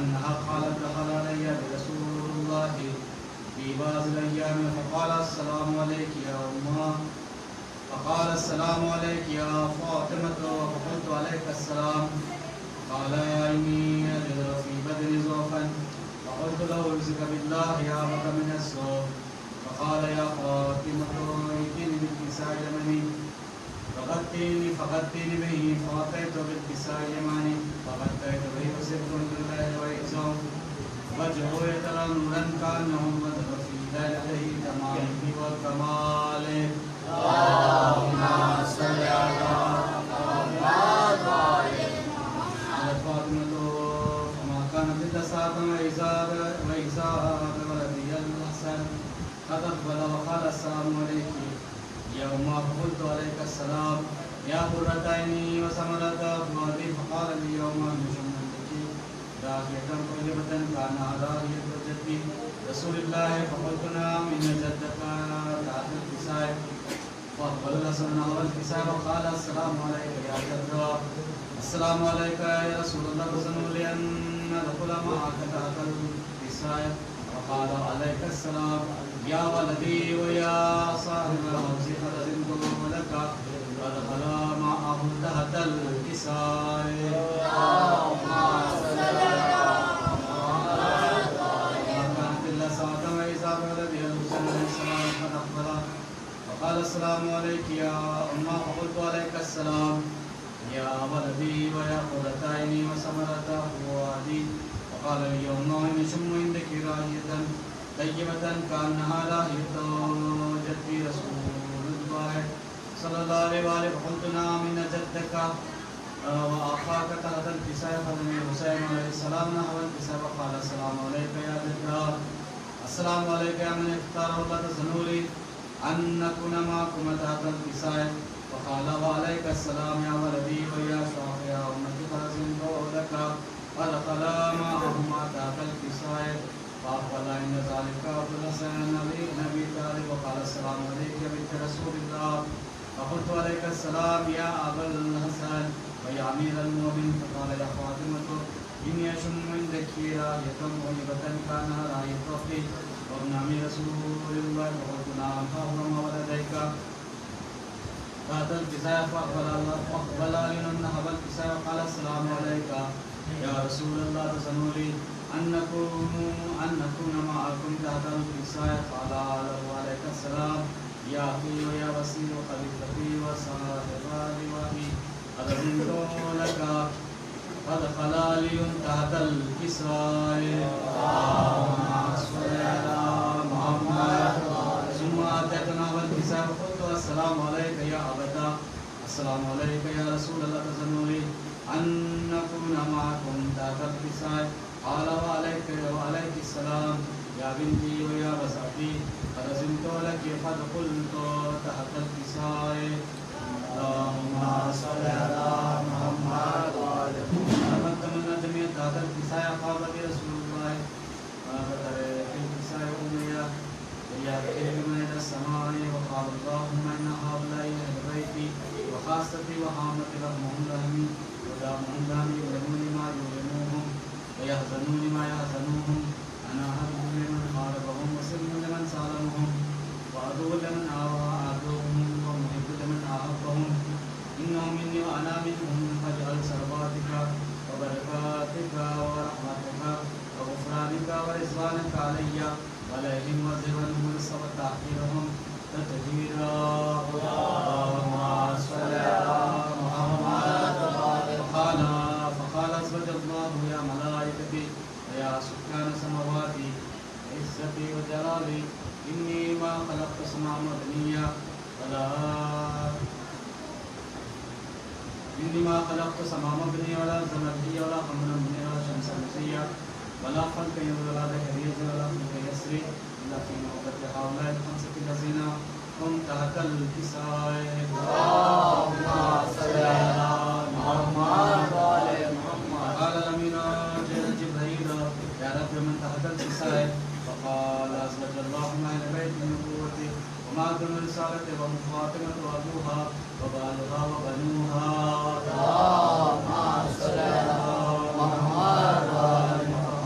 أنها قالت دخل علي رسول الله في بعض الأيام فقال السلام عليك يا أمه، فقال السلام عليك يا فاطمة، فقلت عليك السلام. قال إني أجد في بدني ضعفا، فقلت له امسك بالله يا أبت من السوء. فقال يا فاطمة ائتني بالكساء اليمني فغطيني به، فغطيت بالكساء اليماني فغطيت به وسرت بالله وإزار وجهه يترى نورا كأنه بدر في ليلته تمامه وكماله. اللهم صل على محمد وعلى قالت فاطمة فما كانت إلا ساعة وإذا بولدي الحسن قد أقبل وقال السلام عليك يا أمه، فقلت عليك السلام يا قرة عيني وثمرة فؤادي. فقال لي يوم نشم عندك راحية طيبة كان راحية جدي رسول الله، فقلت نعم إن جدك تحت الكساء. فأقبل الحسن نحو الكساء وقال السلام عليك يا جدة. السلام عليك يا رسول الله، فظنوا لي أن ندخل معك تحت الكساء. وقال عليك السلام يا ولدي ويا صاحب الحوض قد أذنت لك. فدخل معه تحت الكساء. اللهم صل على محمد وعلى كانت إلا ساعة وإذا بولدي الحسن عليه السلام قد أقبل وقال السلام عليك يا أمه، فقلت عليك السلام يا ولدي ويا قرة عيني وثمرة فؤادي. وقال لي يوم نشم عندك راحية طيبة كأنها راحية جدي رسول الله صلى الله عليه وآله. فقلت نعم إن جدك وأخاك تحت الكساء. فدني حسين عليه السلام نحو الكساء وقال السلام عليك يا جدة. السلام عليك يا من اختاره الله، تظنوا لي أن نكون معكم تحت الكساء. وقال وعليك السلام يا ولدي ويا شرف يا أمتي فأذنت لك. فدخل معهما تحت الكساء. فأقبل عند ذلك أبو الحسن نبي طالب وقال السلام عليك يا بنت رسول الله. فقلت عليك السلام يا أبا الحسن ويا أمير المؤمنين. فقال يا فاطمة إني أشم عندك راحية طيبة كأنها راحية أختي وابن عمي رسول الله. فقلت نعم ها هو ما ولديك تحت الكساء. فأقبل علي نحو الكساء وقال السلام عليك يا رسول الله، تظنوا لي أن نكون معكم تحت الكساء. قال وعليك السلام يا أخي ويا وسيل وخليفتي وصاحب لوائي قد أذنت لك. فدخل علي تحت الكساء. اللهم صل على محمد. ثم أتيت نحو الكساء فقلت السلام عليك يا أبتا. السلام عليك يا رسول الله، تظنوا لي أن نكون معكم تحت الكساء. قال وعليك السلام يا بنتي ويا بسعتي قد أذنت لك. فدخلت تحت الكساء. اللهم صل على محمد وعلى محمد. تمنى جميع تحت الكساء. قال لي رسول الله فبدر في الكساء أمية ويأتي من السماء. وقال اللهم إن هؤلاء أهل بيتي وخاصتي وحامتي رحمهم رحمي ودامهم دامي يؤلمون ما يؤلموهم ويحزنون ما يحزنوهم. أنا أحب لمن خالفهم وسلم لمن سالمهم وعدو لمن عادوهم ومحب لمن أحبهم. إنهم مني وأنا منهم. فاجعل ثرواتك وبركاتك ورحمتك وغفرانك ورضوانك علي وعليهم وزرهم ورزق تحقيرهم تطهيرا. اللهم صل على محمد. فقال أزوج الله يا ملائكتي ويا سكان سماواتي عزتي وجلالي إني ما خلقت سماء مبنية ولا أرض مبنية ولا قمرا منيرا ولا شمسا مزية ولا خلق ولا ذكرية ولا خلق يسري إلا في موقت هؤلاء الخمسة الذين هم تحت الكساء. اللهم صل على محمد وعلى محمد. قال الأمين جبريل يا رب من تحت الكساء. فقال أزوج الله أهل بيت نبوتي وما دون رسالتي وهم فاطمة وأبوها وبالها وبنوها. اللهم صل على محمد وعلى محمد.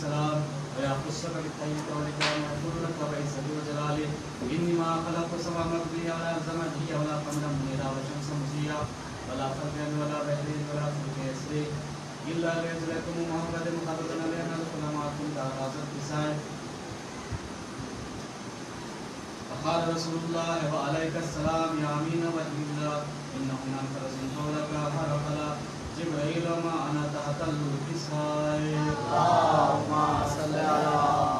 السلام ويا خصك بالطيب والإكرام يقول لك وبعزتي وجلالي إني ما خلقت سبع مبنية ولا زمنية ولا قمرا منيرا وشمس مضيا ولا فرقا ولا بحر ولا فلك يسري إلا ليجزيكم محمد مخلدنا لأن الكل معكم كأراض الكسائي. فقال رسول الله وعليك السلام يا أمين وجه الله إنه من فرزن قولك فرقل جبريل ما أنا تحت الكساء. اللهم صل على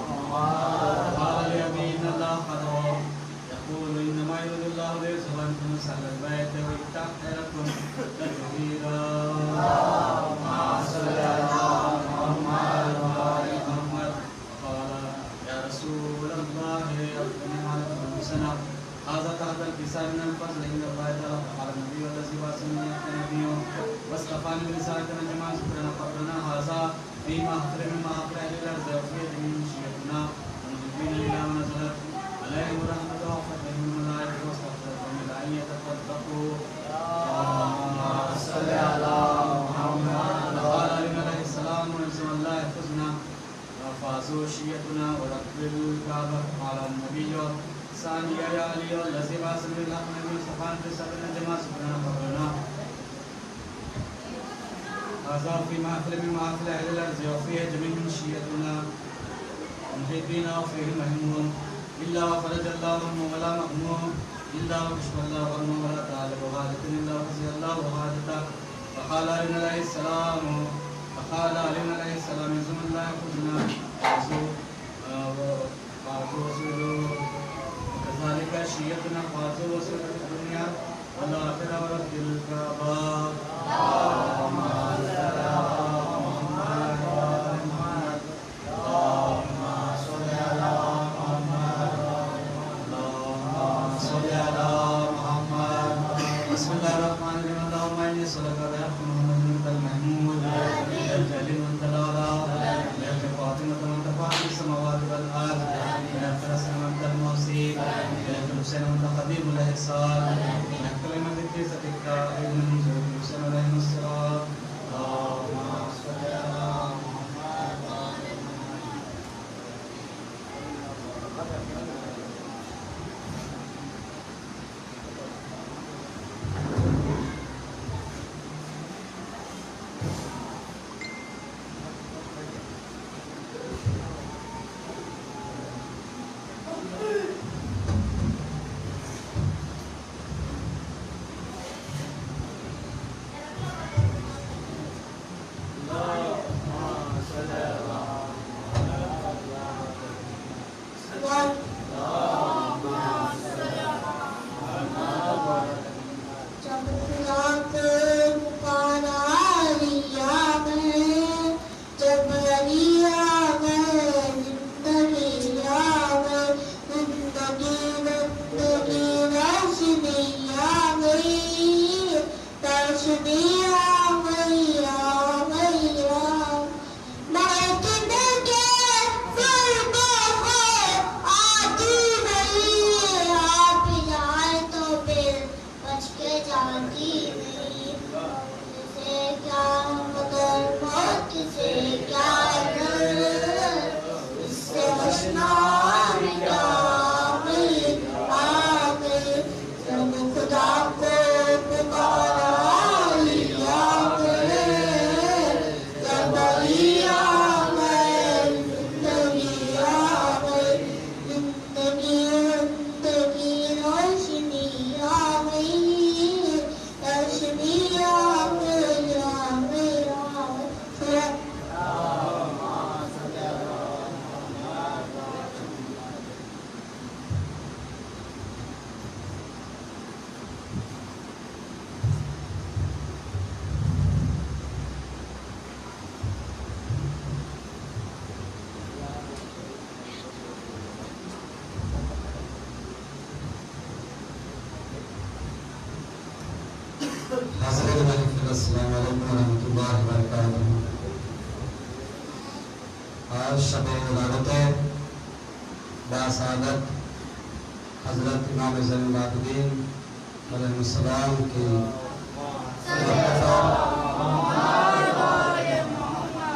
محمد. قال لي أمين الله قدر يقول إنما يريد الله ليذهب عنكم أهل البيت ويطهركم تطهيرا. اللهم صل على محمد وآل محمد. قال يا رسول الله أخبرني عن أنفسنا هذا تحت الكساء من الفضل عند الله تعالى. فقال النبي والذي بعثني النبي واصطفاني برسالتنا جماعة شكرنا قبلنا هذا فيما أخبر مما أخبر أهل الأرض وفيه من شيئتنا ونجبين إلى ونزلت عليهم رحمة وفتحهم الملائكة واستغفرهم إلى أن يتفتقوا. اللهم صل على محمد. قال علي عليه السلام ونسم الله يحفظنا وفازوا شيئتنا ورب الكعبة. قال النبي ثاني يا علي الذي بعثني بالحق نبي صفان برسالتنا جماعة شكرنا قبلنا هذا في محفل من محافل أهل الأرض وفيه جميع شيئتنا محبين وفيه مهمون إلا وفرج الله عنه ولا مأمون إلا وكشف الله عنه ولا طالب وحاجة إلا وقضي الله حاجته. فقال علي عليه السلام يزم الله يخرجنا فازوا وسولوا وكذلك شيئتنا فازوا وسولوا في الدنيا والآخرة ورب الكعبة. اللهم صل على محمد وآل محمد. اللهم صل على محمد. اللهم صل على محمد. بسم الله الرحمن الرحيم. اللهم إني أسألك بحق محمد أنت المحمود بحق علي وأنت الأعلى بحق فاطمة وأنت فاطر السماوات والأرض بحق الحسن وأنت الموصي بحق الحسين وأنت قديم الإحسان بحق كلمة كيستك علم زوج الحسين عليه السلام. اللهم صل على السلام علیکم ورحمۃ اللہ وبرکاتہ. آج شب ولادت ہے باسعادت حضرت امام زین العابدین علیہ السلام کی.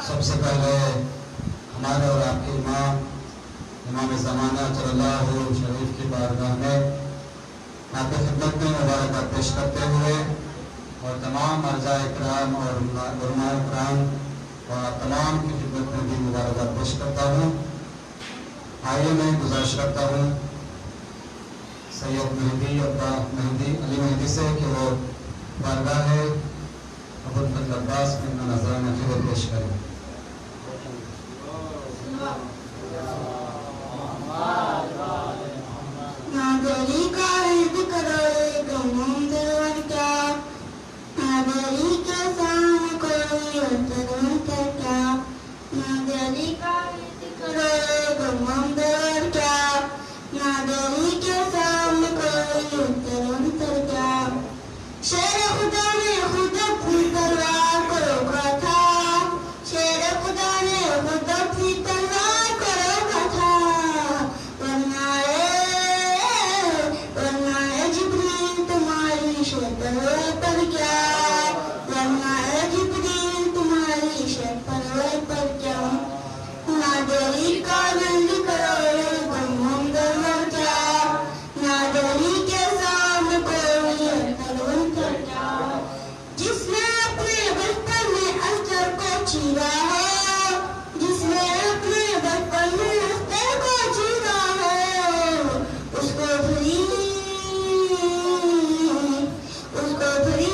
سب سے پہلے ہمارے امام امام زمانہ صلی اللہ شریف کی بارگاہ میں آپ کی خدمت میں مبارکباد پیش کرتے ہوئے اور تمام مرجع اکرام اور علماء اکرام اور تمام کی خدمت میں بھی مبارکباد پیش کرتا ہوں. آئیے میں گزارش کرتا ہوں سید مہدی علی مہدی سے کہ وہ بارگاہ ابوالفضل عباس میں اپنا نذرانہ خدمت پیش کریں. نادری کا عید کرے گمم درور کیا نادری کے سامنے کوئی درور کیا نادری کا عید کرے گمم درور کیا نادری کے سامنے کوئی درور کیا شیر خدا نے خود اپنی تلوار کو روکا تھا شیر خدا نے خود اپنی تلوار کو روکا تھا ورنہ جبریل تمہاری شیطان پر کیا ورنہ جبریل تمہاری شیطان پر کیا نادری کا رنگ کرو غم درور کیا نادری کے سامنے کوئی درور کیا جس نے اپنے بچپن میں اختر کو چیرا ہے جس نے اپنے بچپن میں اختر کو چیرا ہے اس کو بھری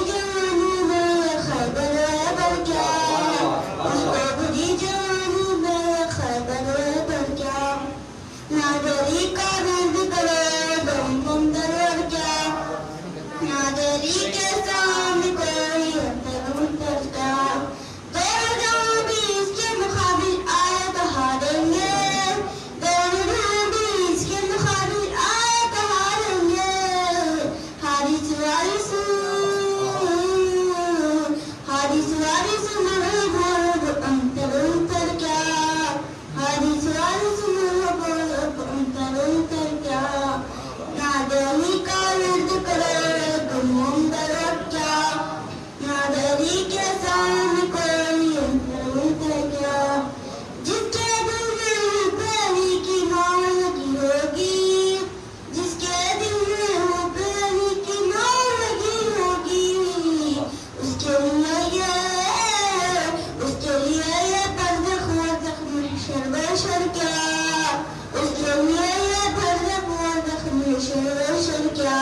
جوانی میں خیبر بر کیا اس کو بھری جوانی میں خیبر بر کیا نادری کا رنگ کرے غم درور کیا نادری کے سامنے کوئی درور کیا دونوں جہاں بھی اس کے مقابل آئے تو ہاریں گے دونوں جہاں بھی اس کے مقابل آئے تو ہاریں گے حارث وارث مرحبا انتر کیا حارث وارث مرحبا انتر کیا نادری کا رد کرے غم درور کیا نادری کے سامنے کوئی انتر کیا جس کے دل میں پیری کی نام لگی ہوگی جس کے دل میں پیری کی نام لگی ہوگی اس کے لیے یہ برزخ ورزخ محشر بشر کیا اس کے لیے یہ برزخ ورزخ محشر کیا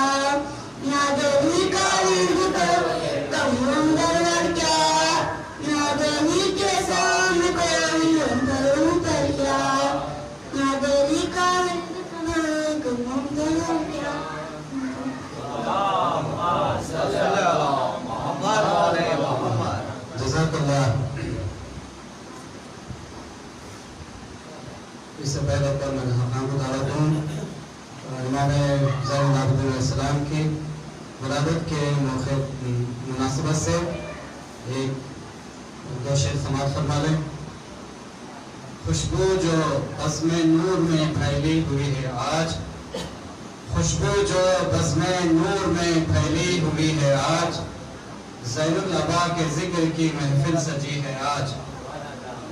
نادری کا رنگ کرے غم درور کیا نادری کے سامنے کوئی درور کیا نادری کا رنگ کرے غم درور کیا جزاک اللہ. اس سے پہلے پر میں حکام بتا رہا ہوں امام زین العابدین علیہ السلام کی ولادت کے موقع مناسبت سے ایک دو شعر سماعت فرما لیں. خوشبو جو بزم نور میں پھیلی ہوئی ہے آج خوشبو جو بزم نور میں پھیلی ہوئی ہے آج زین العبا کے ذکر کی محفل سجی ہے آج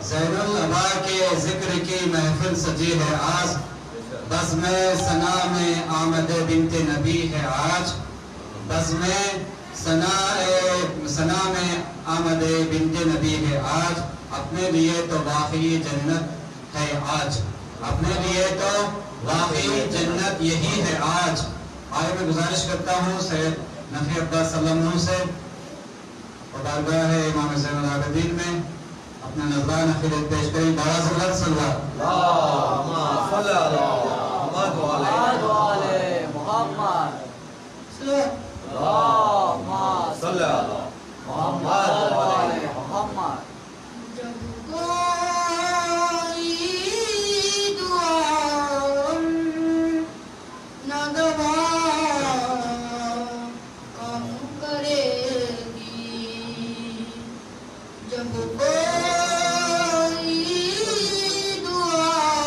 زین العبا کے ذکر کی محفل سجی ہے آج بزم ثنا میں آمد بنت نبی ہے آج بزم ثنا میں آمد بنت نبی ہے آج اپنے لیے تو واقعی جنت ہے آج اپنے لیے تو واقعی جنت یہی ہے آج. آئے میں گزارش کرتا ہوں سید نقی عباس صلی اللہ علیہ وسلم سے اور بارگاہ امام زین العابدین میں اپنا نذرانہ خدمت پیش کریں. بارہ صلی اللہ اللہم صلی اللہ محمد وعلی محمد اللہم صلی اللہ محمد وعلی محمد. جب کوئی دعا ناگوار کام کرے گی جب کوئی دعا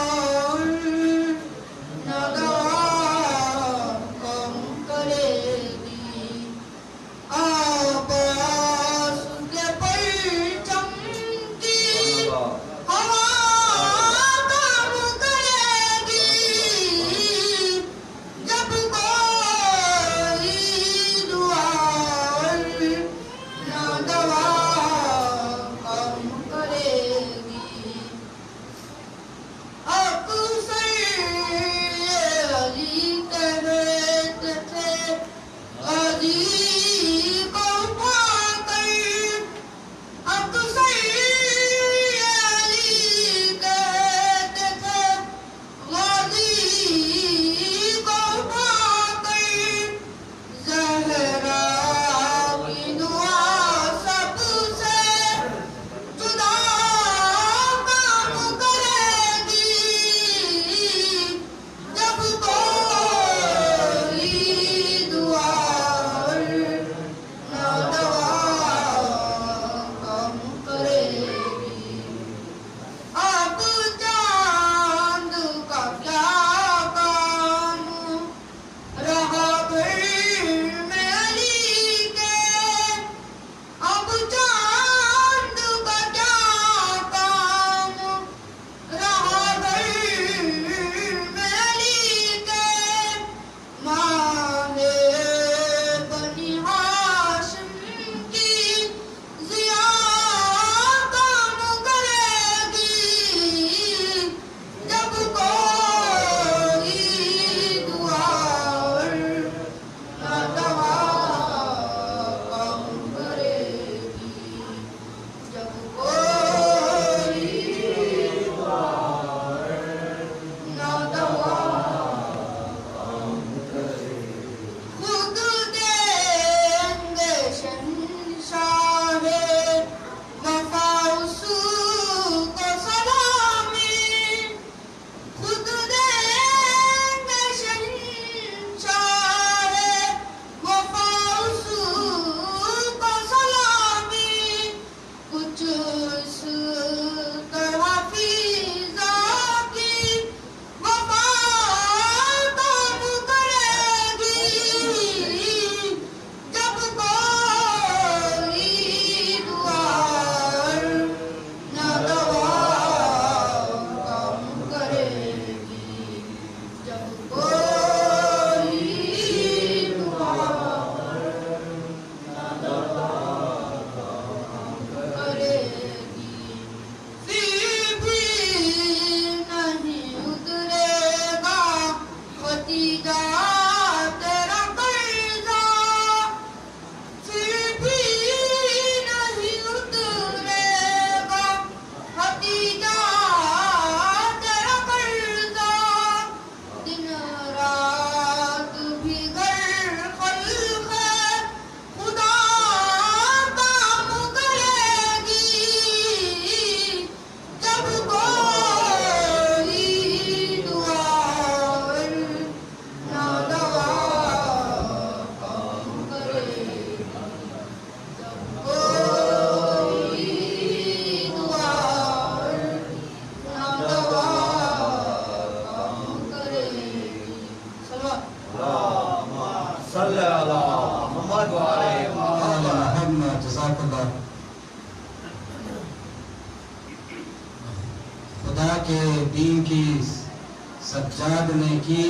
سجاد نے کی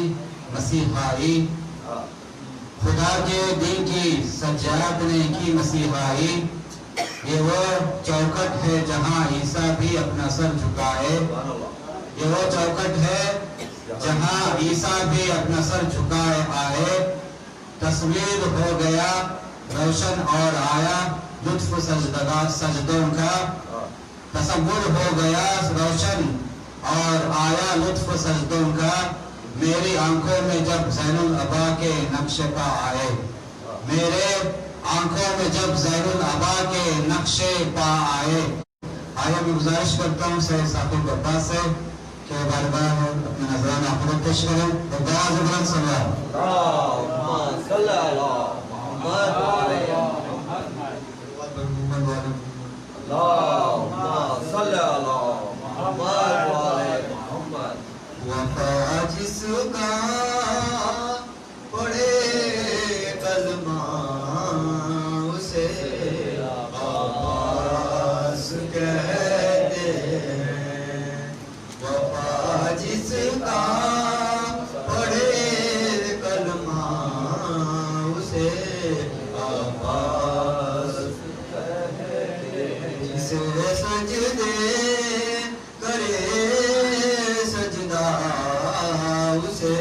مسیحائی، خدا کے دین کی سجاد نے کی مسیحائی، یہ وہ چوکٹ ہے جہاں عیسیٰ بھی اپنا سر جھکائے، یہ وہ چوکٹ ہے جہاں عیسیٰ بھی اپنا سر جھکائے آئے، تصویر ہو گیا روشن اور آیا لطف سجدوں کا، تصور ہو گیا روشن اور آیا لطف سجدوں کا، میری آنکھوں میں جب زین العبا کے نقش پا آئے، میرے آنکھوں میں جب زین العبا کے نقشے پا آئے۔ آئے میں گزارش کرتا ہوں سید ثاقب عباس سے کہ بار بار اپنے نظرانہ خود پیش کریں۔ عباس بلند سلام اللہم صلی اللہ محمد اللہم صلی اللہ محمد وفا جس کا پڑے کلمہ اسے عباس کہتے ہیں، وفا جس کا پڑے کلمہ اسے عباس کہتے ہیں، جسے سجدے کرے سجدہ اسے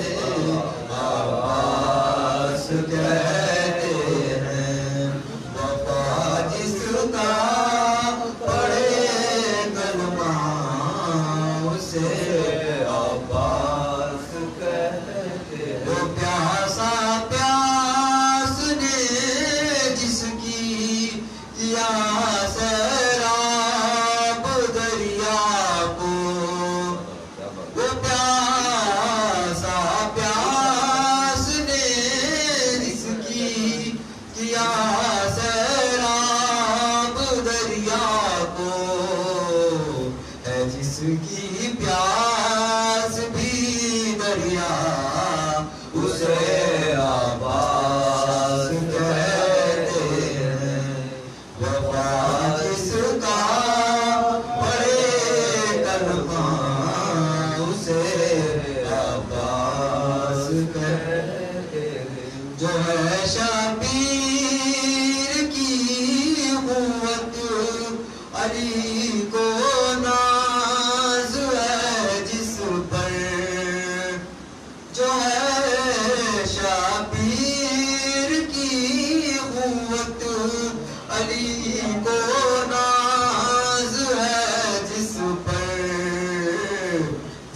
عباس کہتے ہیں، وفا جس کا پڑھے کلمہ اسے عباس کہتے ہیں، وہ پیاسا پیاس نے جس کی کیا سیراب دریا کو، وہ پیاسا پیاس نے جس کی کیا سیراب دریا کو، ہے جس کی پیاس بھی دریا اسے عباس کہتے ہیں، وفا جس کا پڑھے کلمہ اسے عباس کہتے ہیں، جو ہے شبیر کی قوت علی کو ناز ہے جس پر، جو ہے شبیر کی قوت علی کو ناز ہے جس پر،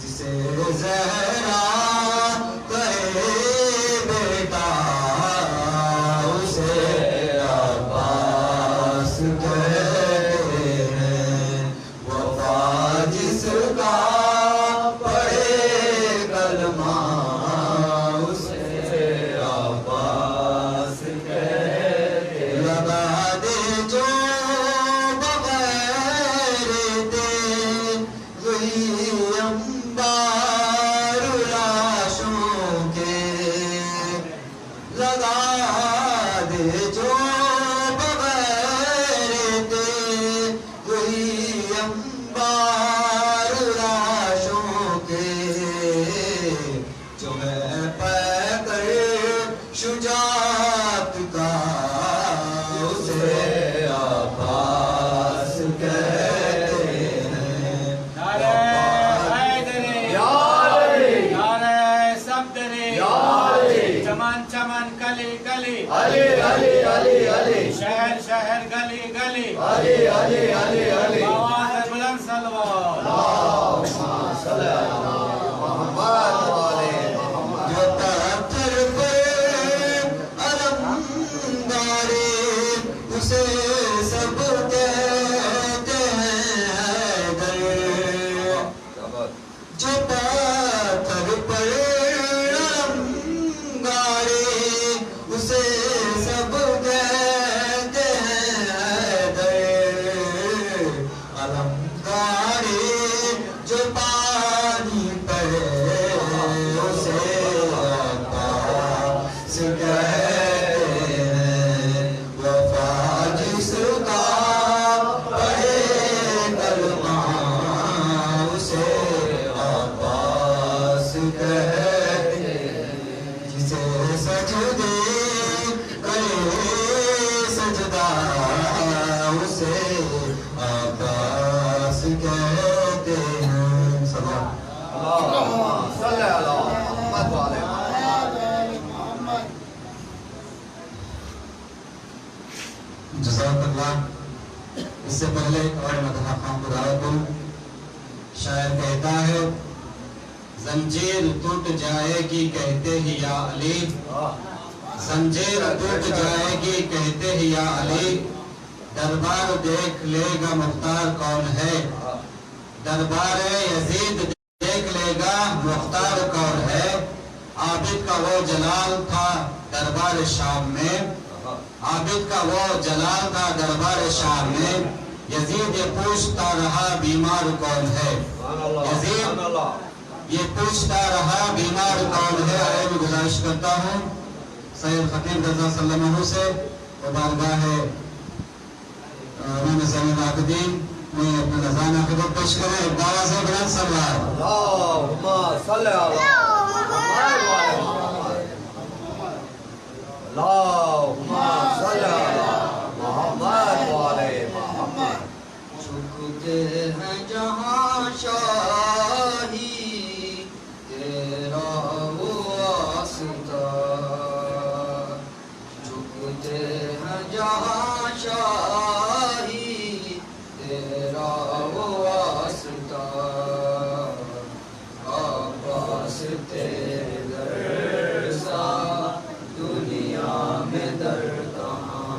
جسے زہرا کہے بیٹا اسے عباس کہتے ہیں، وفا جس کا پڑھے کلمہ اسے عباس کہتے ہیں، لگا دے جو بغیر دے وہی انبار لاشوں کے، لگا دے جو بغیر دے وہی انبار لاشوں کے، جو ہے پیکر شجاعت کا اسے عباس کہتے ہیں، نعرہ حیدری، نعرہ صفدری، چمن چمن کلی کلی، شہر شہر گلی گلی، آواز بلند صلوات، جو پتھر پر علم گارے اسے سب کہتے ہیں حیدر، جو پتھر پر علم گارے اسے سب کہتے ہیں حیدر، صل علی محمد والے محمد. جزاک اللہ. اس سے پہلے اور مدح خان برائے کو شاعر کہتا ہے زنجیر ٹوٹ جائے گی کہتے ہی یا علی, زنجیر ٹوٹ جائے گی کہتے ہی یا علی, دربار دیکھ لے گا مختار کون ہے, دربار یزید دیکھ لے گا مختار کون ہے. عابد کا وہ جلال تھا دربار شام میں, عابد کا وہ جلال تھا دربار شام میں, یزید یہ پوچھتا رہا بیمار کون ہے, یزید یہ پوچھتا رہا بیمار کون ہے. آئے میں گزارش کرتا ہوں سید خطیب رضا صلی اللہ علیہ وسلم سے وہ بارگاہ امام زین العابدین میں اپنا نذرانہ خدمت پیش کریں. ایک دعویٰ سے بلند سلوات. اللہم صل علی محمد والے محمد. اللہم صل علی محمد والے محمد. جھکتے ہیں جہاں شاہی تیرا واسطہ, جھکتے ہیں جہاں شاہی تیرا واسطہ, عباس تیرے در سا دنیا میں در کہاں,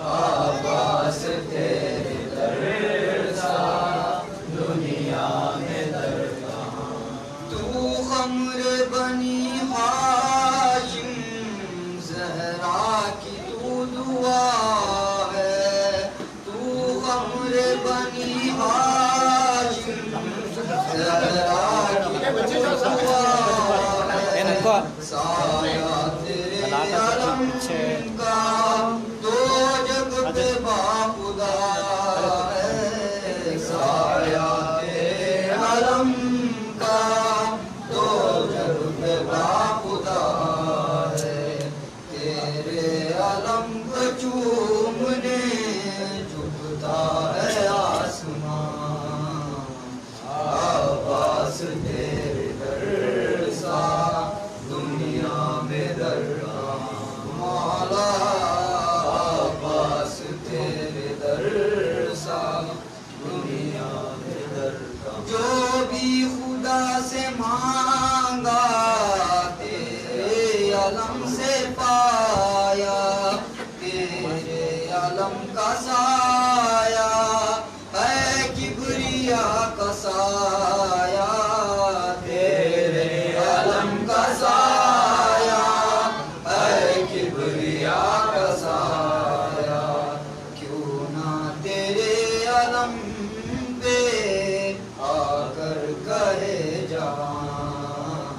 عباس تیرے در سا دنیا میں در کہاں. تو خمر بنی ہاشم زہرا کی تو دعا ہے, تو خمر بنی ہاشم زہرا کی تو دعا ہے, سایہ تیرے علم کا دو جگ پہ باخدا ہے, سایہ تیرے علم کا دو جگ پہ باخدا ہے. تیرے علم کو چومنے جھکتا ہے آسمان, عباس تیرے در سا دنیا میں در مولا, عباس تیرے در سا دنیا میں در. جو بھی خدا سے مانگا تیرے علم سے پایا, تیرے علم کا سایہ ہے کبریا کا سایہ, تیرے علم کا سایہ ہے کبریا کا سایہ. کیوں نہ تیرے علم پہ آ کر کہے جان,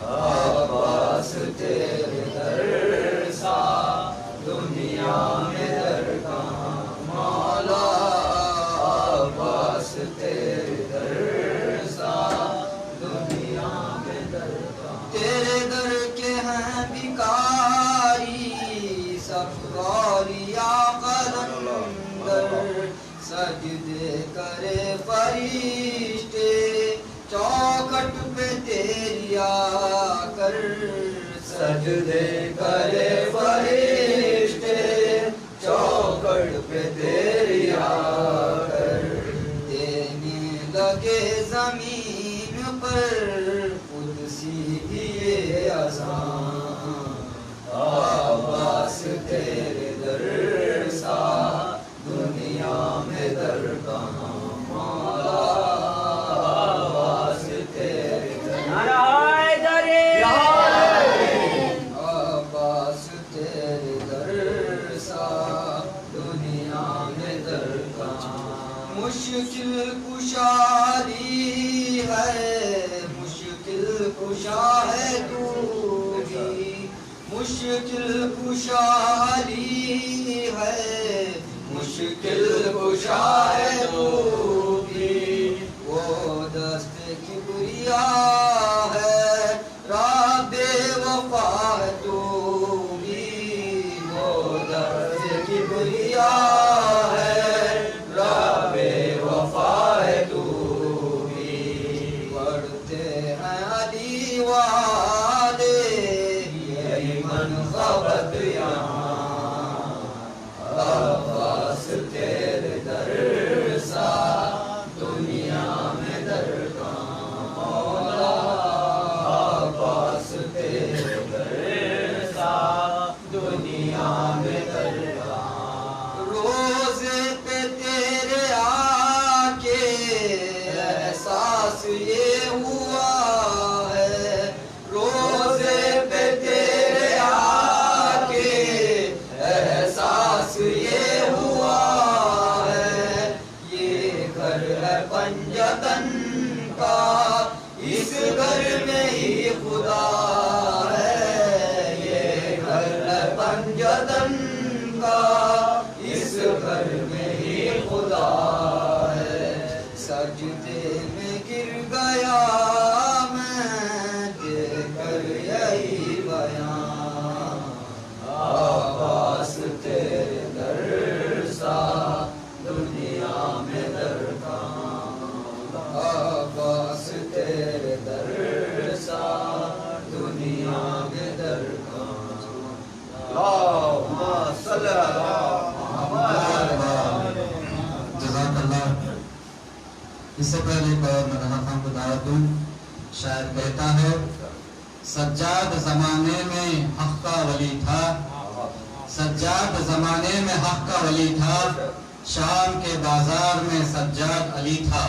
عباس تیرے در سا دنیا میں در کہاں مولا, عباس تیرے در سا دنیا میں در کہاں. تیرے در کے ہیں بھکاری سفریا قلندر, سجدے کرے فرشتے چوکھٹ پہ تیری آ کر, سجدے کرے فرشتے چوکھٹ پہ تیری آ کر. دینے لگے زمین پر قدسی کی یہ اذان, عباس تیرے در سا دنیا میں در کہاں مولا, عباس تیرے در عباس تیرے در سا دنیا میں در کہاں. مشکل کشاری ہے, مشکل کشا ہے تو بھی, مشکل کشاری ہے, مشکل کشا ہے تو بھی. وہ دست کبریا ہے رب وفا ہے تو بھی, وہ دست کبریا ہے رب وفا ہے تو بھی. پڑھتے ہیں علی والے یہی منقبت یہاں عباس تیرے در سا دنیا میں در کہاں مولا عباس تیرے در سا دنیا میں در کہاں روزے پہ تیرے آکے احساس یہ ہوا ہے روزے پہ تیرے آکے احساس یہ ہوا ہے یہ گھر ہے پنجتن کا اس گھر میں ہی خدا ہے یہ گھر ہے پنجتن کا اس گھر میں ہی خدا ہے سجدے میں گر گیا میں دیکھ کر یہی بیان عباس تیرے در سا دنیا میں در کہاں عباس تیرے در سا دنیا میں در کہاں اللہم صلی اللہ محمد جزاک اللہ. اس سے پہلے ایک اور مدحہ خان کو دعوت دوں. شاعر کہتا ہے سجاد زمانے میں حق کا ولی تھا سجاد زمانے میں حق کا ولی تھا شام کے بازار میں سجاد علی تھا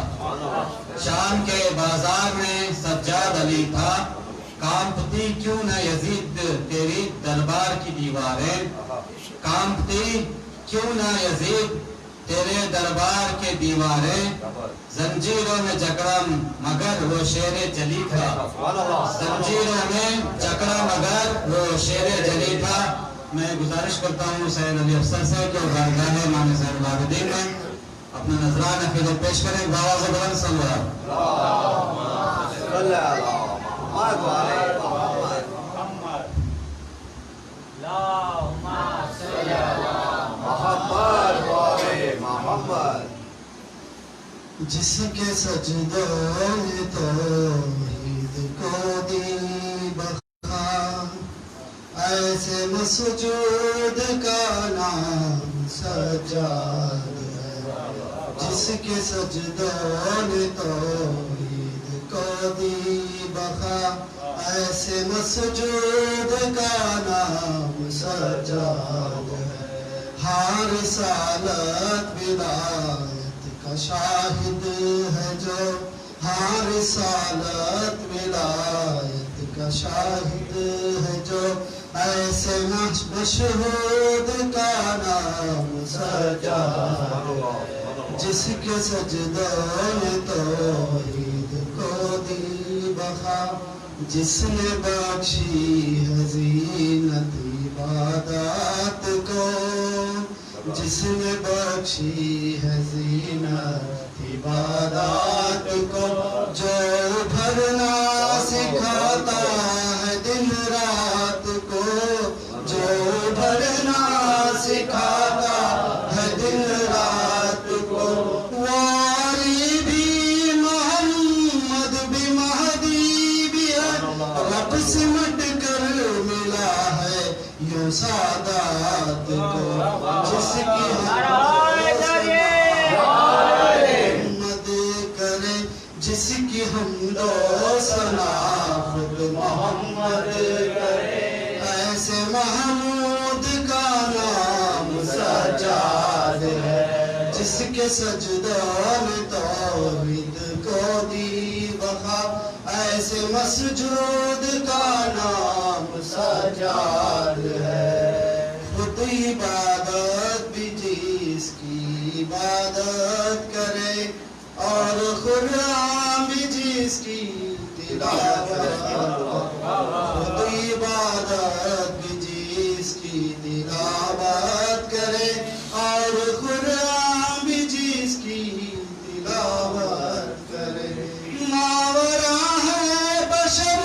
شام کے بازار میں سجاد علی تھا کانپتی کیوں نہ یزید تیری دربار کی دیواریں کانپتی کیوں نہ یزید تیرے دربار کے دیواریں زنجیروں میں جکڑا مگر وہ شیر جلی تھا زنجیروں میں جکڑا مگر وہ شیر جلی تھا. میں گزارش کرتا ہوں سید علی افسر سے کہ وہ بارگاہ امام زین العابدین میں اپنا نذران عقیدت پیش کریں. بآواز بلند صلی اللہ صلی اللہ محمد والے محمد اللہم صلی اللہ محمد والے محمد جس کے سجدوں نے توحید کو دی بخا ایسے مسجود کا نام سجاد ہے جس کے سجدوں نے توحید کو دی بخا ایسے مسجود کا نام سجاد ہے ہاں رسالت ولایت کا شاہد ہے جو ہاں رسالت ولایت کا شاہد ہے جو ایسے مشہود کا نام سجاد ہے جس کے سجدوں نے توحید کو دی بخا جس نے بخشی ہے زینت عبادات کو جس نے بخشی ہے زینت عبادات کو جو بھرنا سکھاتا ہے دن رات کو جو بھرنا سکھاتا ہے دن رات کو واری بھی محمد بھی مہدی بھی ہے رب سمٹ کر ملا ہے یوں سادات کو جس کی حمد کرے جس کی حمد و ثنا خود محمد کرے ایسے محمود کا نام سجاد ہے جس کے سجدوں میں توحید کو دی بخا ایسے مسجود کا نام سجاد ہے خود عبادت بھی جس کی عبادت کرے اور قرآن بھی جس کی تلاوت خود عبادت بھی جس کی تلاوت کرے اور قرآن بھی جس کی تلاوت کرے ماورا ہے بشر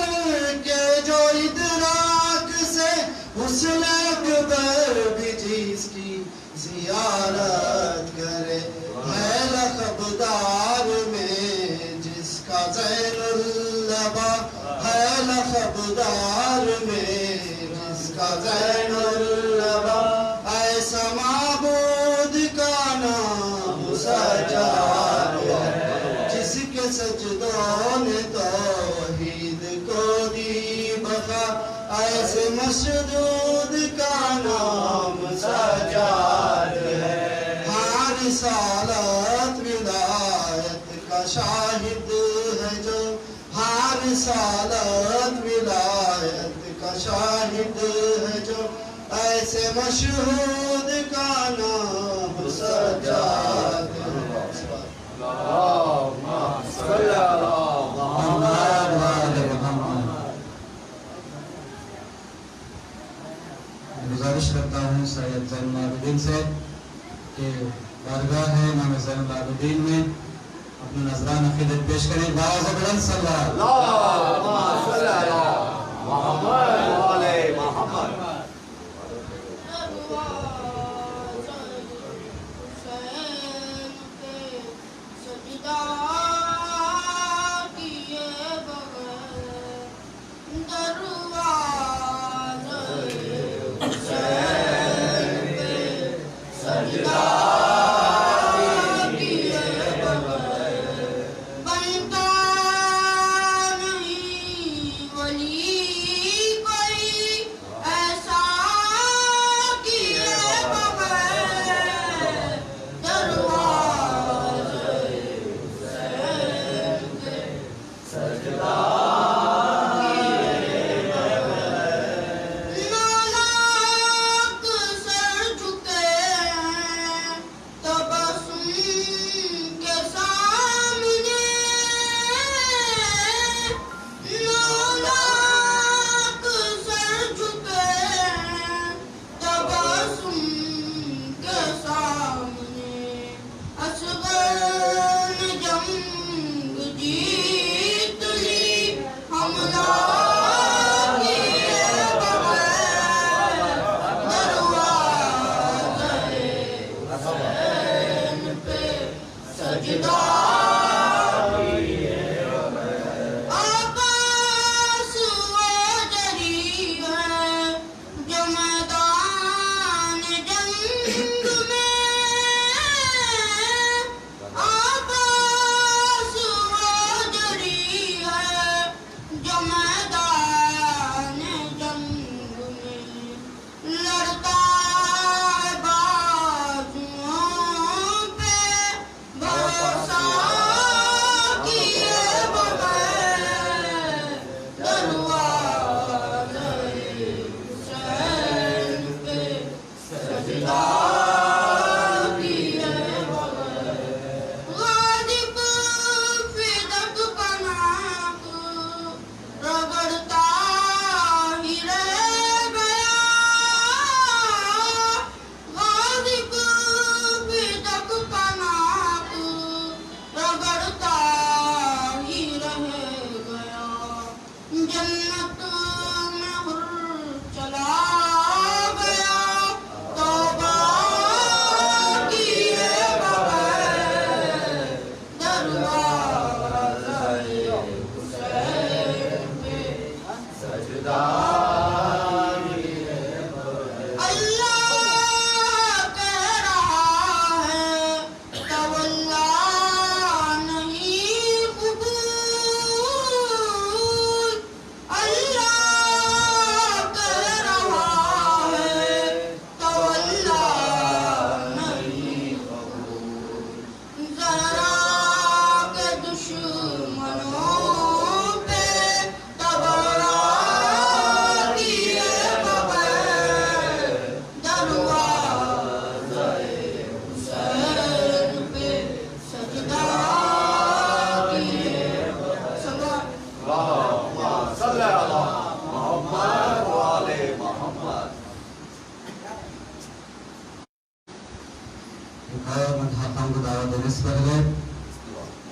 کے جو ادراک سے حسن اکبر بھی جس کی زیارت کرے ہے لقبدار میں جس کا زین اللبا ہے لقبدار میں جس کا زین اللبا ایسا معبود کا نام سجاد ہے جس کے سجدوں نے توحید کو دی بقا ایسے مشدود کا نام سجاد ہے ہاں رسالت ولایت کا شاہد ہے جو ہاں رسالت ولایت کا شاہد ہے جو ایسے مشہود کا نام سجاد ہے اللهم صل على محمد وعلى محمد. گزارش کرتا ہوں سید زین العابدین سے کہ بارگاہ ہے امام زین العابدین میں اپنا نذران عقیدت پیش کریں. باز بلند صلی اللہ اللهم صل على محمد وعلى محمد.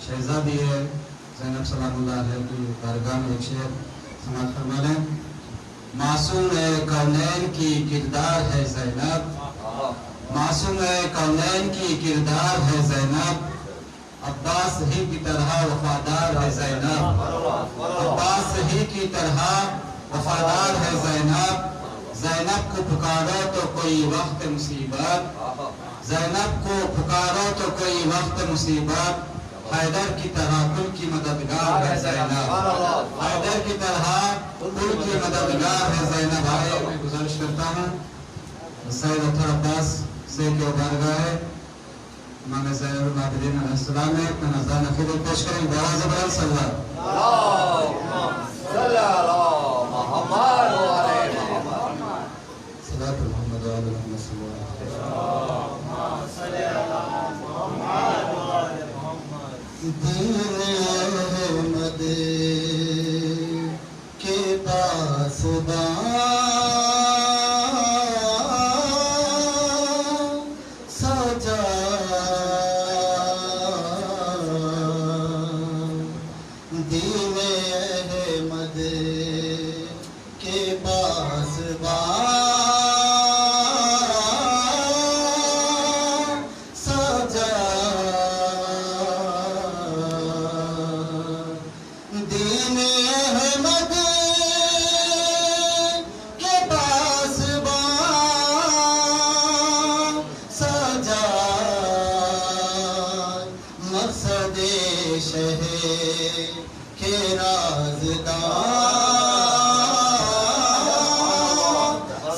شہزادی زینب سلام اللہ علیہ کی بارگاہ میں ایک شعر سماعت فرما لیں. معصوم کونین کی کردار ہے زینب، معصوم کونین کی کردار ہے زینب، عباس ہی کی طرح وفادار ہے زینب، عباس ہی کی طرح وفادار ہے زینب، زینب کو پکارو تو کوئی وقت مصیبت، زینب کو پکارو تو کوئی وقت مصیبت، حیدر کی طرح کل کی مددگار ہے زینب، حیدر کی طرح کل کی مددگار ہے زینب۔ آئے میں گزارش کرتا ہوں سید اطہر عباس سے کہ بارگاہ ہے امام زین العابدین علیہ السلام میں اپنا نذرانہ خدمت پیش کریں۔ بآواز بلند صلی اللہ صلی اللہ محمد و علی محمد، صلاۃ محمد و علی محمد صلی اللہ دین احمد کے پاس سجا دین احمد کے پاس دین احمد کے پاس سجا مقصد شہر کے رازدار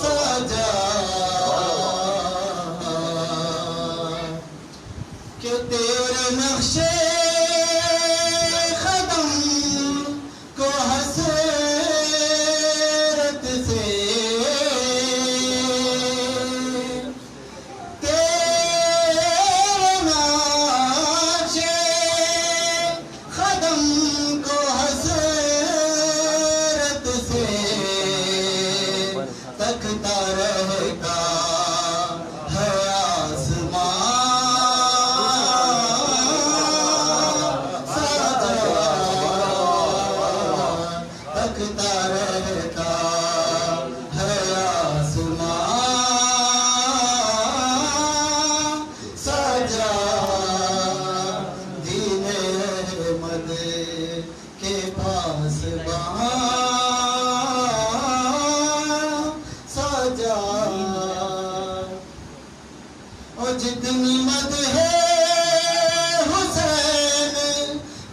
سجا کہ تیرے نقشے تکتا رہتا ہے آسمان سجا تکتا رہتا ہے آسمان سجا دین احمد کے پاس اور جتنی مد ہے حسین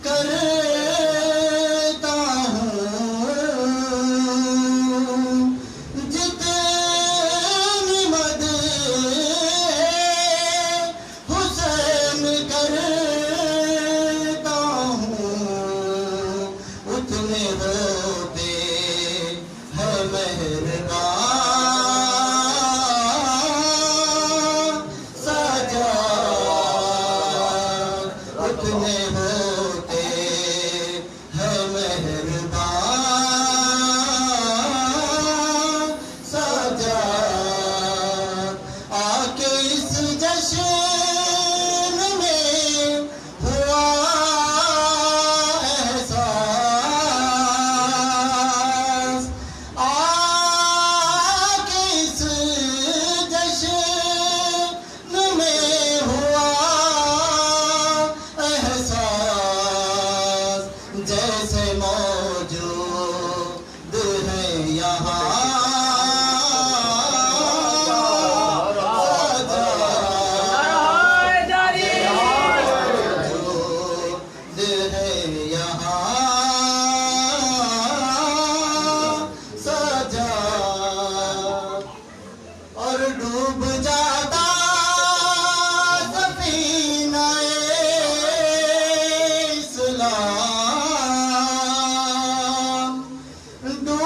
کرتا ہوں، جتنی مد ہے حسین کرتا ہوں، اتنے ہوتے ہیں مہربان اتنے ہوتے ہیں مہربان سجا آ کے اس جشن میں ہوا احساس، آ کے اس جشن میں ہوا جیسے موجود ہے یہاں موجود ہے یہاں سجا اور ڈوب جاتا سفینہ اسلام ڈوب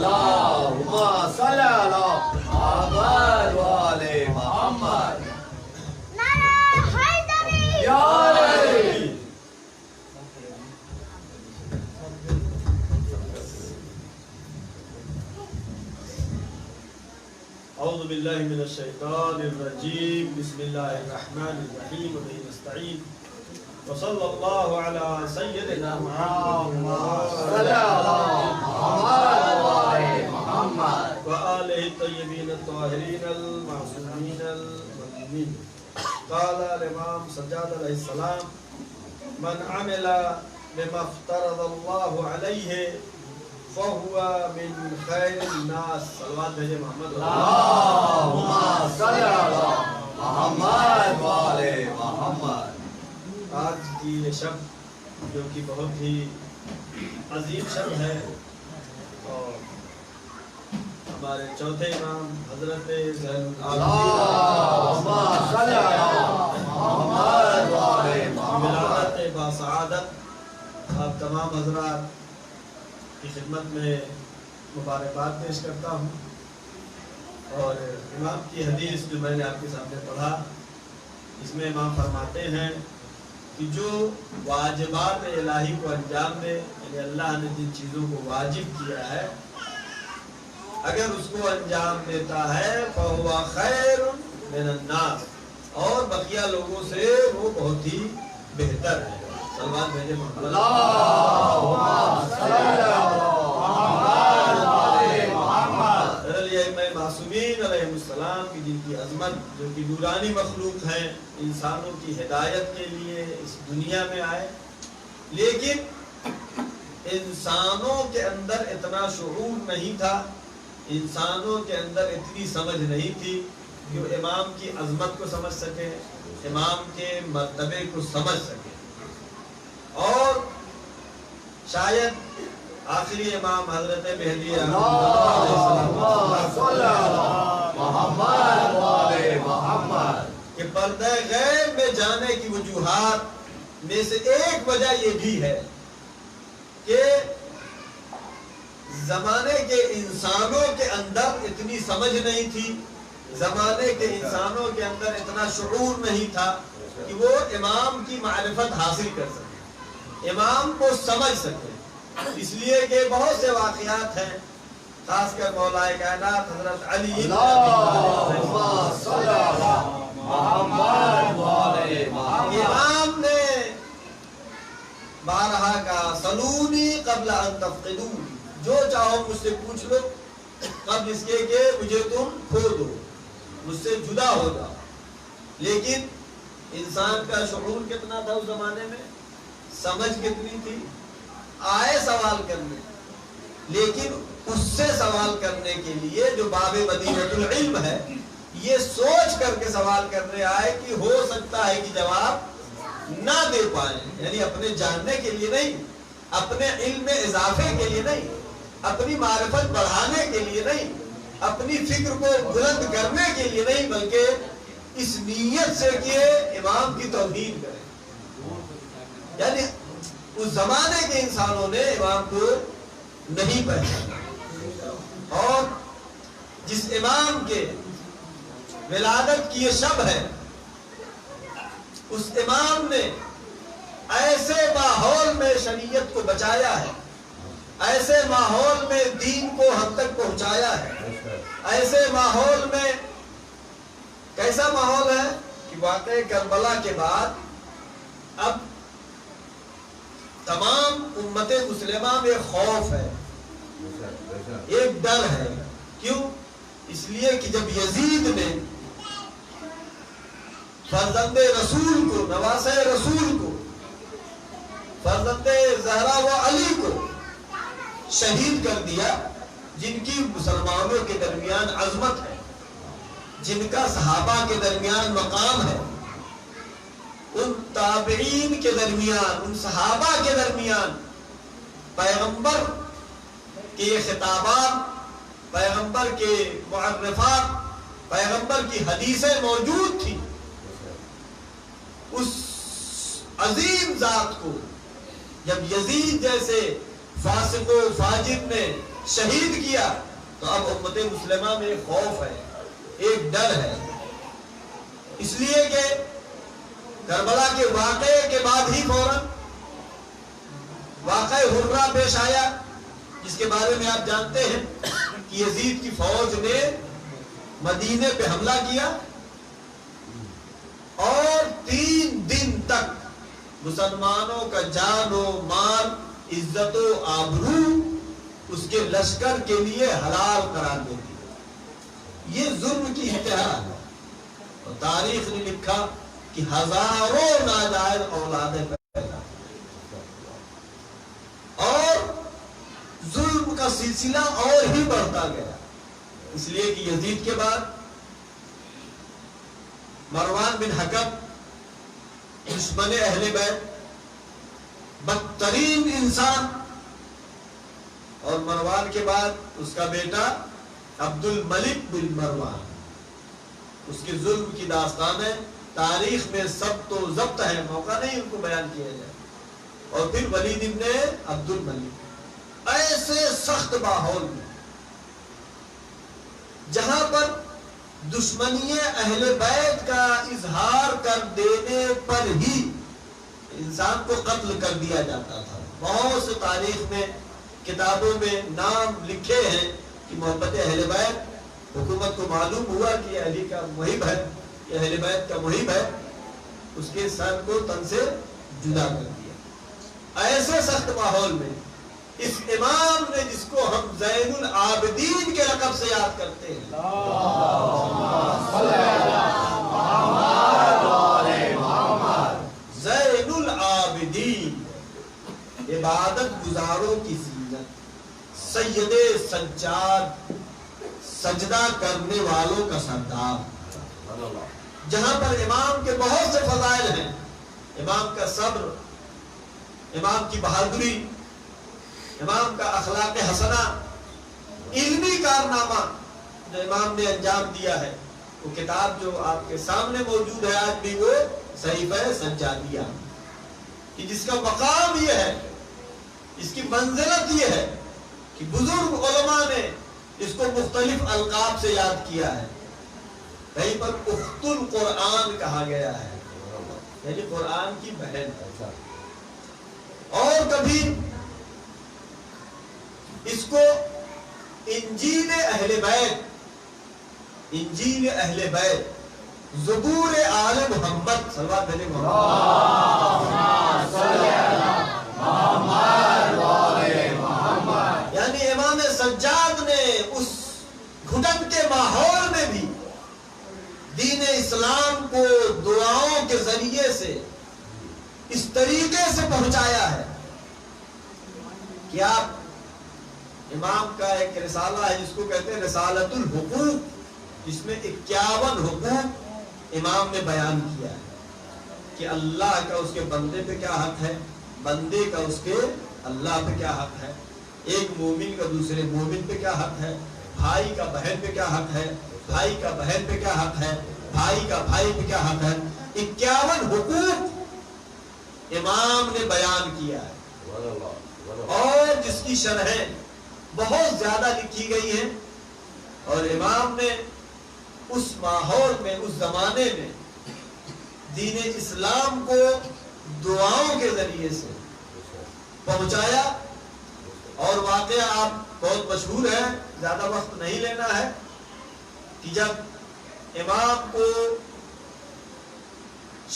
Allah الشیطان الرجیم بسم اللہ الرحمن الرحیم و بہ نستعین وصلی اللہ علی سیدنا محمد وآلہ الطیبین الطاہرین المعصومین المظلومین. قال الامام سجاد علیہ السلام من عمل بما افترض اللہ علیہ فهو من خیر الناس. صلوات بھیجے محمد. اللہم صلی علی محمد وآلہ محمد. آج کی یہ شب جو کہ بہت ہی عظیم شب ہے اور ہمارے چوتھے امام حضرت اللہم صلی علی محمد وآلہ محمد. ولادت باسعادت آپ تمام حضرات کی خدمت میں مبارکباد پیش کرتا ہوں. اور امام کی حدیث جو میں نے آپ کے سامنے پڑھا اس میں امام فرماتے ہیں کہ جو واجبات الہی کو انجام دے یعنی اللہ نے جن چیزوں کو واجب کیا ہے اگر اس کو انجام دیتا ہے فَهُوَ خَيْرٌ مِنَ النَّاسِ اور بقیہ لوگوں سے وہ بہت ہی بہتر ہے. سلمان بھیجے محمد. اللہم صلی علی محمد وآلہ محمد. میں معصومین علیہ السلام کی جن کی عظمت جو کہ نورانی مخلوق ہیں انسانوں کی ہدایت کے لیے اس دنیا میں آئے لیکن انسانوں کے اندر اتنا شعور نہیں تھا انسانوں کے اندر اتنی سمجھ نہیں تھی کہ وہ امام کی عظمت کو سمجھ سکے امام کے مرتبے کو سمجھ سکے. اور شاید آخری امام حضرت مہدی محمد وآلہ محمد کہ پردہ غیب میں جانے کی وجوہات میں سے ایک وجہ یہ بھی ہے کہ زمانے کے انسانوں کے اندر اتنی سمجھ نہیں تھی زمانے کے انسانوں کے اندر اتنا شعور نہیں تھا کہ وہ امام کی معرفت حاصل کر سکے امام کو سمجھ سکے. اس لیے کہ بہت سے واقعات ہیں خاص کر مولا کائنات حضرت علی اللہم صلی علی محمد وآلہ محمد. امام نے بارہا کہا سلونی قبل ان تفقدونی جو چاہو مجھ سے پوچھ لو قبل اس کے کہ مجھے تم کھو دو مجھ سے جدا ہو جاؤ. لیکن انسان کا شعور کتنا تھا اس زمانے میں سمجھ کتنی تھی آئے سوال کرنے لیکن اس سے سوال کرنے کے لیے جو باب مدینۃ العلم ہے یہ سوچ کر کے سوال کرنے آئے کہ ہو سکتا ہے کہ جواب نہ دے پائیں یعنی اپنے جاننے کے لیے نہیں اپنے علم میں اضافے کے لیے نہیں اپنی معرفت بڑھانے کے لیے نہیں اپنی فکر کو بلند کرنے کے لیے نہیں بلکہ اس نیت سے کہ امام کی توہین کریں. یعنی اس زمانے کے انسانوں نے امام کو نہیں پہچانا اور جس امام کے ولادت کی یہ شب ہے اس امام نے ایسے ماحول میں شریعت کو بچایا ہے ایسے ماحول میں دین کو ہم تک پہنچایا ہے ایسے ماحول میں کیسا ماحول ہے کہ واقعہ کربلا کے بعد اب تمام امت مسلمہ میں خوف ہے ایک ڈر ہے. کیوں؟ اس لیے کہ جب یزید نے فرزند رسول کو نواسہ رسول کو فرزند زہرا و علی کو شہید کر دیا جن کی مسلمانوں کے درمیان عظمت ہے جن کا صحابہ کے درمیان مقام ہے ان تابعین کے درمیان ان صحابہ کے درمیان پیغمبر کے یہ خطابات پیغمبر کے معرفات پیغمبر کی حدیثیں موجود تھی اس عظیم ذات کو جب یزید جیسے فاسق و فاجر نے شہید کیا تو اب امت مسلمہ میں خوف ہے ایک ڈر ہے. اس لیے کہ کربلا کے واقعے کے بعد ہی فوراً واقعہ حرہ پیش آیا جس کے بارے میں آپ جانتے ہیں کہ یزید کی فوج نے مدینے پہ حملہ کیا اور 3 دن تک مسلمانوں کا جان و مال، عزت و آبرو اس کے لشکر کے لیے حلال قرار دے دی۔ یہ ظلم کی انتہا ہے، اور تاریخ نے لکھا کہ ہزاروں ناجائز اولادیں پیدا، اور ظلم کا سلسلہ اور ہی بڑھتا گیا، اس لیے کہ یزید کے بعد مروان بن حکم، دشمن اہل بیت، بدترین انسان، اور مروان کے بعد اس کا بیٹا عبد الملک بن مروان، اس کے ظلم کی داستانیں تاریخ میں ضبط و ضبط ہے، موقع نہیں ان کو بیان کیا جائے۔ اور پھر ولید ابن عبد الملک، ایسے سخت ماحول میں جہاں پر دشمنی اہل بیت کا اظہار کر دینے پر ہی انسان کو قتل کر دیا جاتا تھا۔ بہت سے تاریخ میں، کتابوں میں نام لکھے ہیں کہ محبت اہل بیت، حکومت کو معلوم ہوا کہ علی کا محب ہے، یہ اہل بیت کا محب ہے، اس کے سر کو تن سے جدا کر دیا۔ ایسے سخت ماحول میں اس امام نے، جس کو ہم زین العابدین کے لقب سے یاد کرتے ہیں، زین العابدین، عبادت گزاروں کی زینت، سید سجاد، سجدہ کرنے والوں کا سردار، جہاں پر امام کے بہت سے فضائل ہیں، امام کا صبر، امام کی بہادری، امام کا اخلاق حسنہ، علمی کارنامہ جو امام نے انجام دیا ہے، وہ کتاب جو آپ کے سامنے موجود ہے آج بھی، وہ صحیفہ سجادیہ، کہ جس کا مقام یہ ہے، اس کی منزلت یہ ہے کہ بزرگ علماء نے اس کو مختلف القاب سے یاد کیا ہے۔ کہیں پر اخت القرآن کہا گیا ہے، یعنی قرآن کی بہن، اور کبھی اس کو انجیل اہل بیت، انجیل اہل بیت، زبور آل محمد، صلوات علی محمد، یعنی امام سجاد نے اس گھٹن کے ماحول میں بھی دین اسلام کو دعاؤں کے ذریعے سے اس طریقے سے پہنچایا ہے کہ آپ، امام کا ایک رسالہ ہے جس کو کہتے ہیں رسالۃ الحقوق، جس میں 51 حقوق امام نے بیان کیا ہے کہ اللہ کا اس کے بندے پہ کیا حق ہے، بندے کا اس کے اللہ پہ کیا حق ہے، ایک مومن کا دوسرے مومن پہ کیا حق ہے، بھائی کا بہن پہ کیا حق ہے، بھائی کا بہن پہ کیا حق ہے، بھائی کا بھائی پہ کیا حق ہے۔ 51 حقوق امام نے بیان کیا ہے، اور جس کی شرحیں بہت زیادہ لکھی گئی ہیں، اور امام نے اس ماحول میں، اس زمانے میں دین اسلام کو دعاؤں کے ذریعے سے پہنچایا۔ اور واقعہ آپ بہت مشہور ہے، زیادہ وقت نہیں لینا ہے، کہ جب امام کو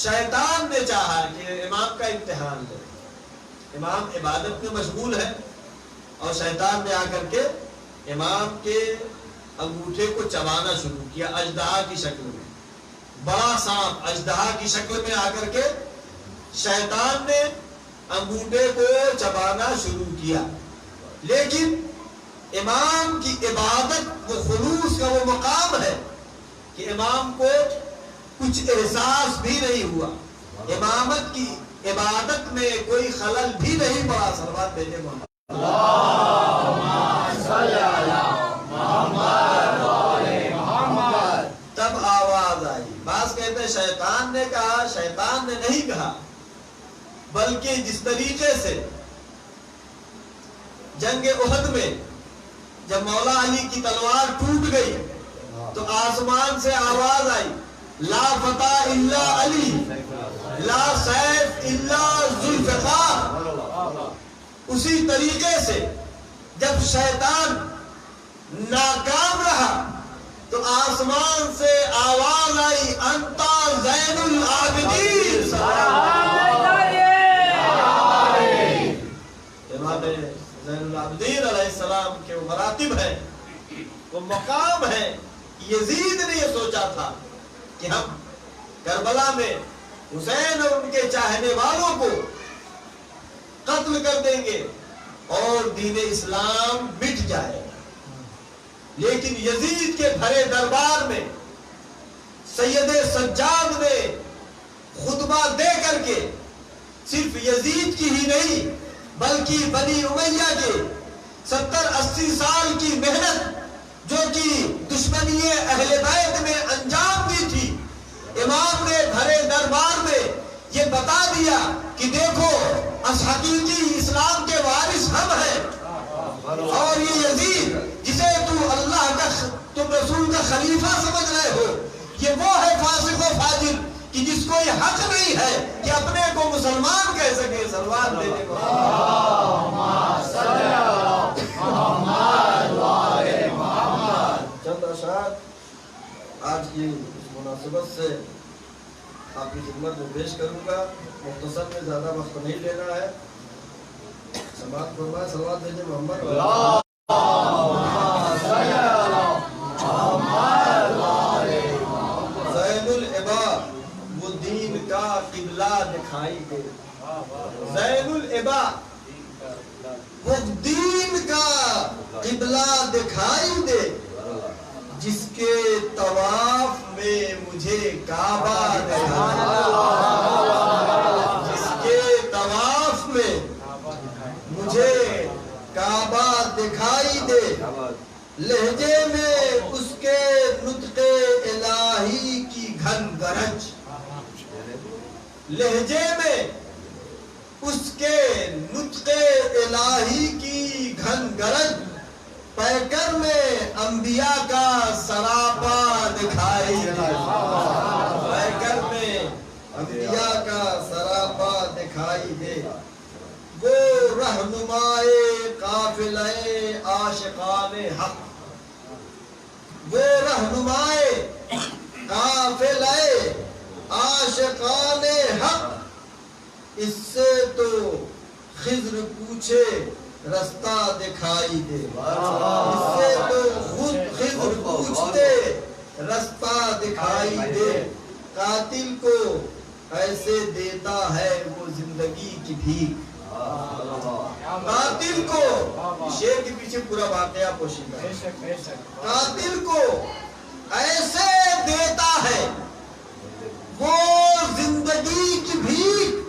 شیطان نے چاہا کہ امام کا امتحان لے، امام عبادت میں مشغول ہے، اور شیطان نے آ کر کے امام کے انگوٹھے کو چبانا شروع کیا، اژدہا کی شکل میں، بڑا سانپ اژدہا کی شکل میں آ کر کے شیطان نے انگوٹھے کو چبانا شروع کیا۔ لیکن امام کی عبادت و خلوص کا وہ مقام ہے کہ امام کو کچھ احساس بھی نہیں ہوا، امامت کی عبادت میں کوئی خلل بھی نہیں پڑا۔ صلوات بھیجے محمد، تب آواز آئی۔ بعض کہتے ہیں شیطان نے کہا، شیطان نے نہیں کہا، بلکہ جس طریقے سے جنگ احد میں جب مولا علی کی تلوار ٹوٹ گئی تو آسمان سے آواز آئی، لا فتح الا علی، لا سیف الا ذوالفقار۔ اسی طریقے سے جب شیطان ناکام رہا تو آسمان سے آواز آئی انتا زین العابدین۔ امام زین العابدین علیہ السلام کے وہ مراتب ہیں، وہ مقام ہے۔ یزید نے یہ سوچا تھا کہ ہم کربلا میں حسین اور ان کے چاہنے والوں کو قتل کر دیں گے اور دین اسلام مٹ جائے گا، لیکن یزید کے بھرے دربار میں سید سجاد نے خطبہ دے کر کے صرف یزید کی ہی نہیں بلکہ بنی امیہ کے 70-80 سال کی محنت جو کہ دشمنی اہل بیت میں انجام دی تھی، امام نے بھرے دربار میں یہ بتا دیا کہ دیکھو حقیقی اسلام کے وارث ہم ہیں، اور یہ یزید جسے تم رسول کا خلیفہ سمجھ رہے ہو، یہ وہ ہے فاسق و فاجر کہ جس کو یہ حق نہیں ہے کہ اپنے کو مسلمان کہہ سکے۔ سلوات دینے کو چند اشعار آج کی اس مناسبت سے آپ کی خدمت میں پیش کروں گا، مختصر میں زیادہ وقت نہیں لینا ہے۔ سماعت فرمائے، صلوات بھیجے محمد۔ زین العبا وہ دین کا قبلہ دکھائی دے، زین العبا وہ دین کا قبلہ دکھائی دے، جس کے طواف میں مجھے کعبہ دکھائی دے، جس کے طواف میں مجھے کعبہ دکھائی دے، لہجے میں اس کے نطق الہی کی گھن گرج، لہجے میں اس کے نطق الہی کی گھن گرج، پیکر میں انبیاء کا سراپا دکھائی دے، پیکر میں انبیاء کا سراپا دکھائی دے، وہ رہنمائے قافلہ عاشقان حق، وہ رہنمائے قافلہ عاشقان حق، اس سے تو خضر پوچھے رستہ دکھائی دے، اس سے تو خود خضر پوچھتے رستہ دکھائی دے، قاتل کو ایسے دیتا ہے وہ زندگی کی بھیک، قاتل کو، شیر کے پیچھے پورا واقعہ پوشیدہ ہے، قاتل کو ایسے دیتا ہے وہ زندگی کی بھیک،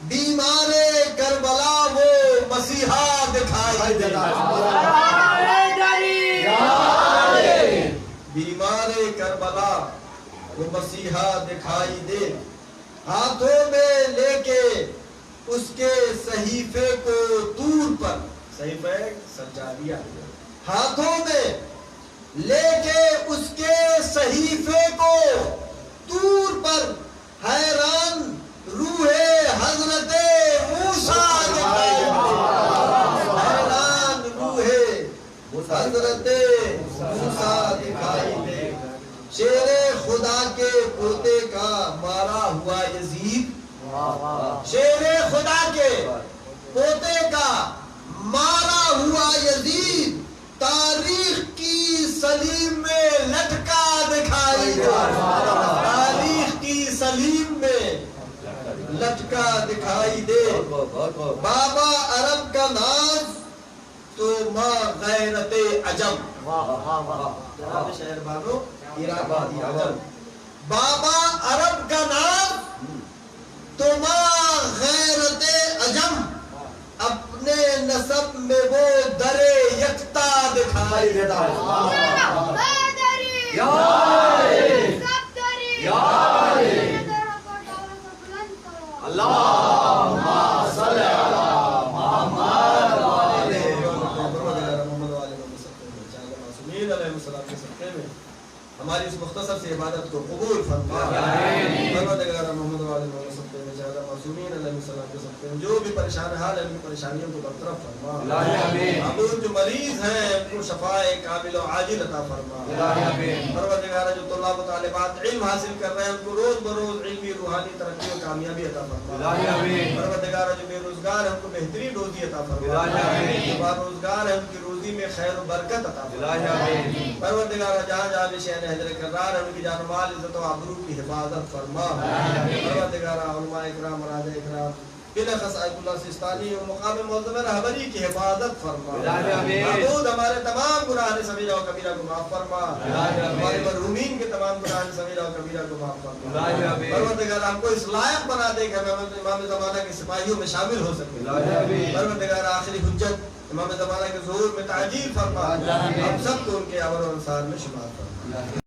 بیمار کربلا وہ مسیحا دکھائی دے، بیمار کربلا وہ مسیحا دکھائی دے، ہاتھوں میں لے کے اس کے صحیفے کو طور پر، صحیفہ سجادیہ، ہاتھوں میں لے کے اس کے صحیفے کو طور پر، حیران روح حضرت موسیٰ دکھائی دے، حیران روح حضرت موسیٰ دکھائی دے، شیر خدا کے پوتے کا مارا ہوا یزید، شیر خدا کے پوتے کا مارا ہوا یزید، تاریخ کی سلیم میں لٹکا دکھائی دے، تاریخ کی سلیم میں لٹکا دکھائی دے، بابا عرب کا ناز تو ماں غیرت عجم، جناب شہر بانو ایرابادی عجم، بابا عرب کا ناز تو ماں غیرت عجم، اپنے نسب میں وہ در یکتا دکھائی دیتا ہماری اس مختصر سے عبادت کو قبول فرما، پریشان حال ہیں ان کی پریشانیوں کو برطرف فرما الہی آمین اب جو مریض ہیں ان کو شفائے کامل و عاجل عطا فرما الہی آمین پروردگار جو طلاب و طالبات علم حاصل کر رہے ہیں ان کو روز بروز علمی روحانی ترقی و کامیابی عطا فرما الہی آمین پروردگار جو بے روزگار ہیں ان کو بہترین روزی عطا فرما الہی آمین جو باروزگار ہیں ان کی روزی میں خیر و برکت عطا فرما الہی آمین پروردگار جہاں جہاں بھی شہر حیدر کرار ہے ان کی جان و مال عزت و آبرو کی حفاظت فرما پروردگار علماء اکرام مراد اکرام بلخص آیت اللہ سستانی و مقام معظم رہبری کی حفاظت فرما الہی آمین معبود ہمارے تمام گناہ صغیرہ و کبیرہ کو معاف فرما الہی آمین ہمارے مرحومین کے تمام گناہ صغیرہ و کبیرہ کو معاف فرما الہی آمین پروردگار ہم کو اس لائق بنا دے کہ ہم امام زمانہ کے سپاہیوں میں شامل ہو سکیں الہی آمین پروردگار آخری حجت امام زمانہ کے ظہور میں تعجیل فرما ہم سب کو ان کے عمل و انصار میں شمار فرما